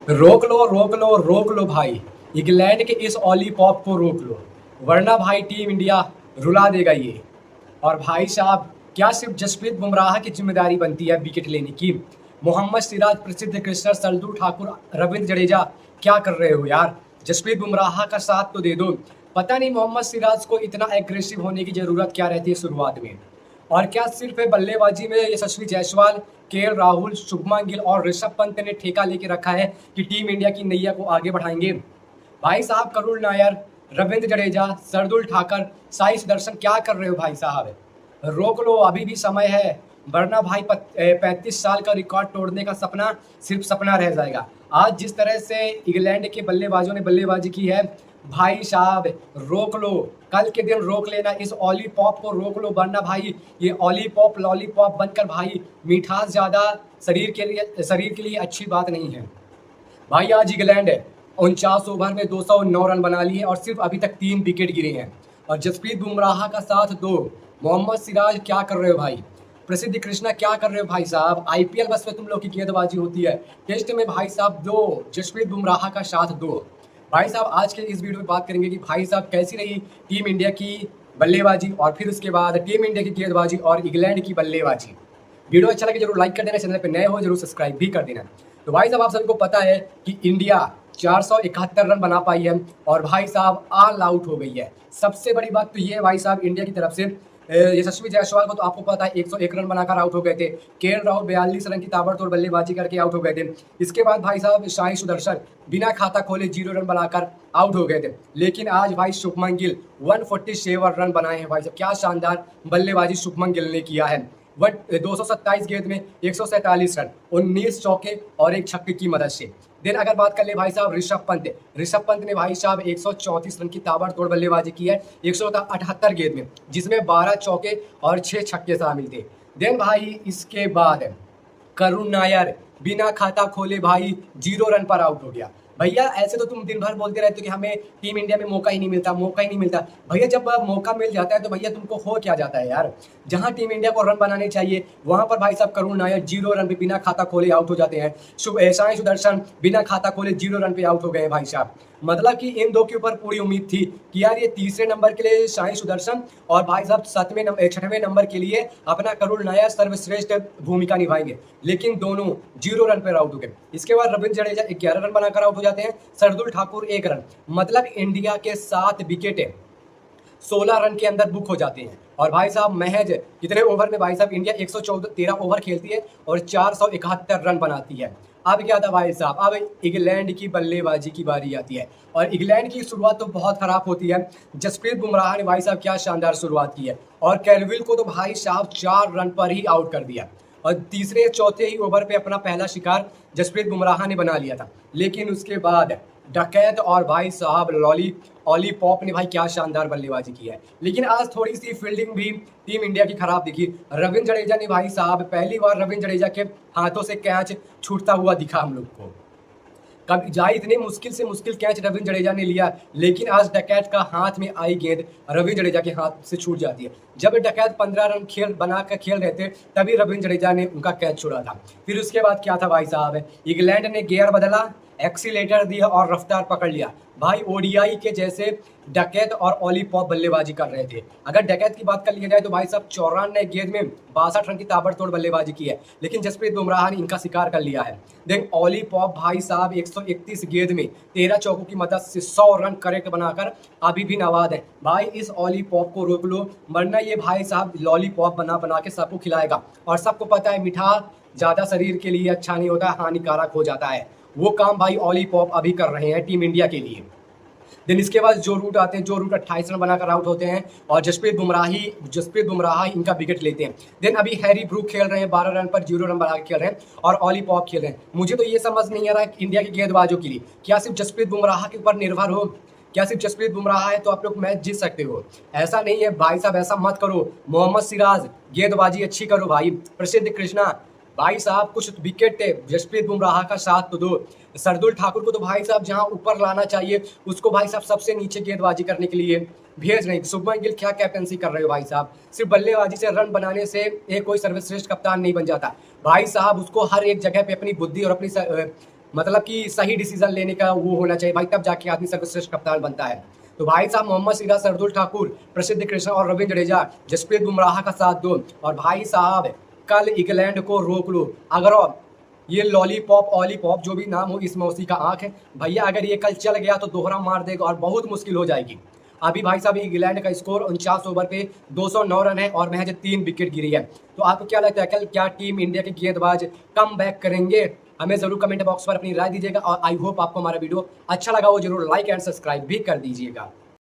रोक लो रोक लो रोक लो भाई। इंग्लैंड के इस ऑलीपॉप को रोक लो, वरना भाई टीम इंडिया रुला देगा ये। और भाई साहब, क्या सिर्फ जसप्रीत बुमराह की जिम्मेदारी बनती है विकेट लेने की? मोहम्मद सिराज, प्रसिद्ध क्रिकेटर सरदुल ठाकुर, रविंद्र जडेजा, क्या कर रहे हो यार? जसप्रीत बुमराह का साथ तो दे दो। पता नहीं मोहम्मद सिराज को इतना एग्रेसिव होने की जरूरत क्या रहती है शुरुआत में। और क्या सिर्फ बल्लेबाजी में यशस्वी जायसवाल, केएल राहुल, शुभमन गिल और ऋषभ पंत ने ठेका लेके रखा है कि टीम इंडिया की नैया को आगे बढ़ाएंगे? भाई साहब, करुण नायर, रविंद्र जडेजा, सरदुल ठाकर, साई सुदर्शन, क्या कर रहे हो भाई साहब? रोक लो, अभी भी समय है, वरना भाई 35 साल का रिकॉर्ड तोड़ने का सपना सिर्फ सपना रह जाएगा। आज जिस तरह से इंग्लैंड के बल्लेबाजों ने बल्लेबाजी की है, भाई साहब रोक लो, कल के दिन रोक लेना, इस ऑलीपॉप को रोक लो, वरना भाई ये ऑलीपॉप लॉलीपॉप बनकर भाई मिठास ज़्यादा शरीर के लिए अच्छी बात नहीं है। भाई आज इंग्लैंड 49 ओवर में 209 रन बना लिए और सिर्फ अभी तक 3 विकेट गिरे हैं। और जसप्रीत बुमराह का साथ दो। मोहम्मद सिराज क्या कर रहे हो भाई? प्रसिद्ध कृष्णा क्या कर रहे हो भाई साहब? आईपीएल बस में तुम लोग की गेंदबाजी होती है, टेस्ट में भाई साहब दो, जसप्रीत बुमराह का साथ दो। भाई साहब, आज के इस वीडियो में बात करेंगे कि भाई साहब कैसी रही टीम इंडिया की बल्लेबाजी, और फिर उसके बाद टीम इंडिया की गेंदबाजी और इंग्लैंड की बल्लेबाजी। वीडियो अच्छा लगे जरूर लाइक कर देना, चैनल पे नए हो जरूर सब्सक्राइब भी कर देना। तो भाई साहब, आप सबको पता है कि इंडिया 471 रन बना पाई है और भाई साहब ऑल आउट हो गई है। सबसे बड़ी बात तो ये है भाई साहब, इंडिया की तरफ से यशस्वी जायसवाल को तो आपको पता है 101 रन बनाकर आउट हो गए थे। केएल राहुल 42 रन की ताबड़तोड़ बल्लेबाजी करके आउट हो गए थे। इसके बाद भाई साहब साई सुदर्शन बिना खाता खोले 0 रन बनाकर आउट हो गए थे। लेकिन आज भाई शुभमन गिल 147 रन बनाए हैं। भाई साहब क्या शानदार बल्लेबाजी शुभमन गिल ने किया है। 227 गेंद में 147 रन, 19 चौके और एक छक्के की मदद से। देन अगर बात कर ले भाई साहब ऋषभ पंत ने भाई साहब 134 रन की ताबड़तोड़ बल्लेबाजी की है 178 गेंद में, जिसमें 12 चौके और 6 छक्के शामिल थे। देन भाई इसके बाद करुण नायर बिना खाता खोले भाई 0 रन पर आउट हो गया। भैया ऐसे तो तुम दिन भर बोलते रहते हो कि हमें टीम इंडिया में मौका ही नहीं मिलता, मौका ही नहीं मिलता। भैया जब मौका मिल जाता है तो भैया तुमको हो क्या जाता है यार? जहां टीम इंडिया को रन बनाने चाहिए वहां पर भाई साहब करुण नायर 0 रन पे बिना खाता खोले आउट हो जाते हैं। साई सुदर्शन बिना खाता खोले 0 रन पे आउट हो गए भाई साहब। मतलब कि इन दो के ऊपर पूरी उम्मीद थी कि यार ये तीसरे नंबर के लिए साई सुदर्शन और भाई साहब 6वें नंबर के लिए अपना करुण नायर सर्वश्रेष्ठ भूमिका निभाएंगे, लेकिन दोनों 0 रन पर आउट हो गए। इसके बाद रविंद्र जडेजा 11 रन बनाकर आउट हो जाते हैं, सरदुल ठाकुर 1 रन। मतलब इंडिया के 7 विकेट 16 रन के अंदर बुक हो जाते हैं। और भाई साहब महज कितने ओवर में भाई साहब इंडिया 113 ओवर खेलती है और 471 रन बनाती है। अब क्या था भाई साहब, अब इंग्लैंड की बल्लेबाजी की बारी आती है और इंग्लैंड की शुरुआत तो बहुत खराब होती है। जसप्रीत बुमराह ने भाई साहब क्या शानदार शुरुआत की है और कैलविल को तो भाई साहब 4 रन पर ही आउट कर दिया और तीसरे चौथे ही ओवर पे अपना पहला शिकार जसप्रीत बुमराह ने बना लिया था। लेकिन उसके बाद डकैत और भाई साहब ऑलीपॉप ने भाई क्या शानदार बल्लेबाजी की है। लेकिन आज थोड़ी सी फील्डिंग भी टीम इंडिया की खराब दिखी। रविंद्र जडेजा ने भाई साहब पहली बार रविंद्र जडेजा के हाथों से कैच छूटता हुआ दिखा हम लोग को। कभी जाए इतने मुश्किल से मुश्किल कैच रविंद्र जडेजा ने लिया, लेकिन आज डकैत का हाथ में आई गेंद रविंद्र जडेजा के हाथ से छूट जाती है। जब डकैत 15 रन बनाकर खेल रहे थे तभी रविंद्र जडेजा ने उनका कैच छोड़ा था। फिर उसके बाद क्या था भाई साहब, इंग्लैंड ने गियर बदला, एक्सीलेटर दिया और रफ्तार पकड़ लिया। भाई ओडीआई के जैसे डकैत और ऑलीपॉप बल्लेबाजी कर रहे थे। अगर डकैत की बात कर लिया जाए तो भाई साहब 94 गेंद में 62 रन की ताबड़तोड़ बल्लेबाजी की है, लेकिन जसप्रीत बुमराह ने इनका शिकार कर लिया है। देन ऑलीपॉप भाई साहब 131 गेंद में 13 चौकों की मदद से 100 रन करेक्ट बनाकर अभी भी नाबाद है। भाई इस ऑलीपॉप को रोक लो, वरना ये भाई साहब लॉलीपॉप बना बना के सबको खिलाएगा। और सबको पता है मीठा ज़्यादा शरीर के लिए अच्छा नहीं होता, हानिकारक हो जाता है। वो काम भाई ऑलीपॉप अभी कर रहे हैं टीम इंडिया के लिए। देन इसके बाद जो रूट आते हैं, जो रूट 28 रन बनाकर आउट होते हैं और जसप्रीत बुमराह इनका विकेट लेते हैं। देन अभी हैरी ब्रूक खेल रहे हैं 12 रन पर 0 रन बनाकर खेल रहे हैं और ऑलीपॉप खेल रहे हैं। मुझे तो ये समझ नहीं आ रहा है इंडिया के गेंदबाजों के लिए क्या सिर्फ जसप्रीत बुमराह के ऊपर निर्भर हो? क्या सिर्फ जसप्रीत बुमराह है तो आप लोग मैच जीत सकते हो? ऐसा नहीं है भाई साहब, ऐसा मत करो। मोहम्मद सिराज गेंदबाजी अच्छी करो भाई। प्रसिद्ध कृष्णा भाई साहब कुछ विकेट थे, जसप्रीत बुमराह का साथ तो दो। सरदुल ठाकुर को तो भाई साहब जहां ऊपर लाना चाहिए उसको भाई साहब सबसे नीचे गेंदबाजी करने के लिए भेज रहे हैं। शुभमन गिल क्या कैप्टनसी कर रहे हो भाई साहब? सिर्फ बल्लेबाजी से रन बनाने से एक कोई सर्वश्रेष्ठ कप्तान नहीं बन जाता भाई साहब। उसको हर एक जगह पे अपनी बुद्धि और अपनी मतलब कि सही डिसीजन लेने का वो होना चाहिए भाई, तब जाके आदमी सर्वश्रेष्ठ कप्तान बनता है। तो भाई साहब मोहम्मद सिराज, शार्दुल ठाकुर, प्रसिद्ध कृष्णा और रविंद्र जडेजा, जसप्रीत बुमराह का साथ दो। और भाई साहब कल इंग्लैंड को रोक लो। अगर ये लॉलीपॉप ऑलीपॉप जो भी नाम हो, इसमें उसी का आंख है भैया। अगर ये कल चल गया तो दोहरा मार देगा और बहुत मुश्किल हो जाएगी। अभी भाई साहब इंग्लैंड का स्कोर 49 ओवर पे 209 रन है और महज 3 विकेट गिरी है। तो आपको क्या लगता है कल क्या टीम इंडिया के गेंदबाज कम बैक करेंगे? हमें जरूर कमेंट बॉक्स पर अपनी राय दीजिएगा और आई होप आपको हमारा वीडियो अच्छा लगा हो, जरूर लाइक एंड सब्सक्राइब भी कर दीजिएगा।